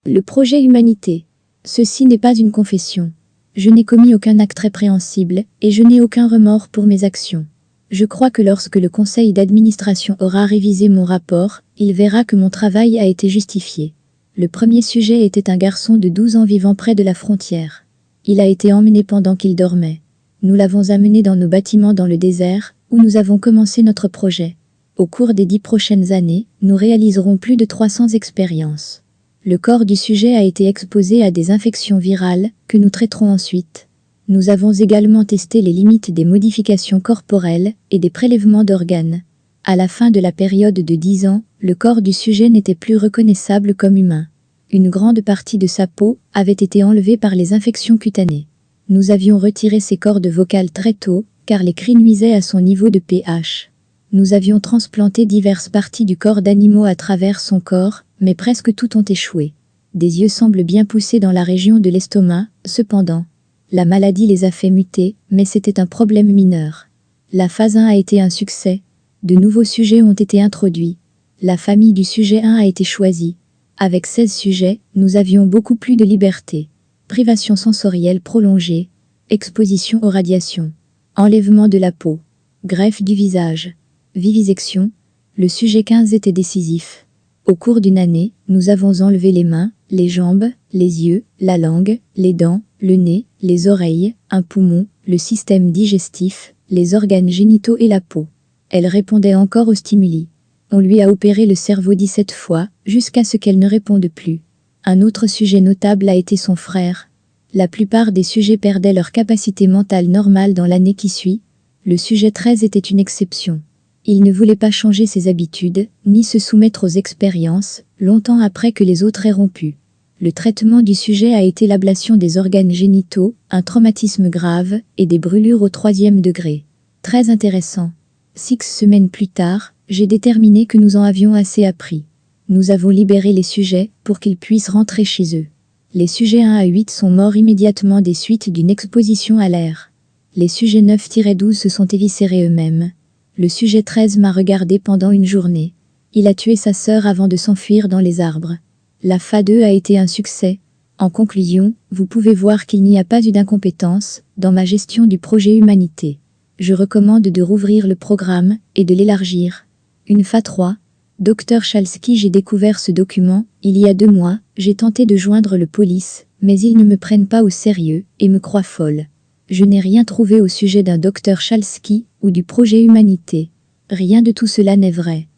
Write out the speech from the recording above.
Le projet Humanité. Ceci n'est pas une confession. Je n'ai commis aucun acte répréhensible et je n'ai aucun remords pour mes actions. Je crois que lorsque le conseil d'administration aura révisé mon rapport, il verra que mon travail a été justifié. Le premier sujet était un garçon de 12 ans vivant près de la frontière. Il a été emmené pendant qu'il dormait. Nous l'avons amené dans nos bâtiments dans le désert, où nous avons commencé notre projet. Au cours des 10 prochaines années, nous réaliserons plus de 300 expériences. Le corps du sujet a été exposé à des infections virales, que nous traiterons ensuite. Nous avons également testé les limites des modifications corporelles et des prélèvements d'organes. À la fin de la période de 10 ans, le corps du sujet n'était plus reconnaissable comme humain. Une grande partie de sa peau avait été enlevée par les infections cutanées. Nous avions retiré ses cordes vocales très tôt, car les cris nuisaient à son niveau de pH. Nous avions transplanté diverses parties du corps d'animaux à travers son corps, mais presque toutes ont échoué. Des yeux semblent bien poussés dans la région de l'estomac, cependant. La maladie les a fait muter, mais c'était un problème mineur. La phase 1 a été un succès. De nouveaux sujets ont été introduits. La famille du sujet 1 a été choisie. Avec 16 sujets, nous avions beaucoup plus de liberté. Privation sensorielle prolongée, exposition aux radiations, enlèvement de la peau, greffe du visage, vivisection. Le sujet 15 était décisif. Au cours d'une année, nous avons enlevé les mains, les jambes, les yeux, la langue, les dents, le nez, les oreilles, un poumon, le système digestif, les organes génitaux et la peau. Elle répondait encore aux stimuli. On lui a opéré le cerveau 17 fois, jusqu'à ce qu'elle ne réponde plus. Un autre sujet notable a été son frère. La plupart des sujets perdaient leur capacité mentale normale dans l'année qui suit. Le sujet 13 était une exception. Il ne voulait pas changer ses habitudes, ni se soumettre aux expériences, longtemps après que les autres aient rompu. Le traitement du sujet a été l'ablation des organes génitaux, un traumatisme grave et des brûlures au 3e degré. Très intéressant. 6 semaines plus tard, j'ai déterminé que nous en avions assez appris. Nous avons libéré les sujets pour qu'ils puissent rentrer chez eux. Les sujets 1 à 8 sont morts immédiatement des suites d'une exposition à l'air. Les sujets 9-12 se sont éviscérés eux-mêmes. Le sujet 13 m'a regardé pendant une journée. Il a tué sa sœur avant de s'enfuir dans les arbres. La FA2 a été un succès. En conclusion, vous pouvez voir qu'il n'y a pas eu d'incompétence dans ma gestion du projet Humanité. Je recommande de rouvrir le programme et de l'élargir. Une FA3. Dr Chalski, j'ai découvert ce document, il y a 2 mois, j'ai tenté de joindre le police, mais ils ne me prennent pas au sérieux et me croient folle. Je n'ai rien trouvé au sujet d'un Dr Chalski ou du projet Humanité. Rien de tout cela n'est vrai.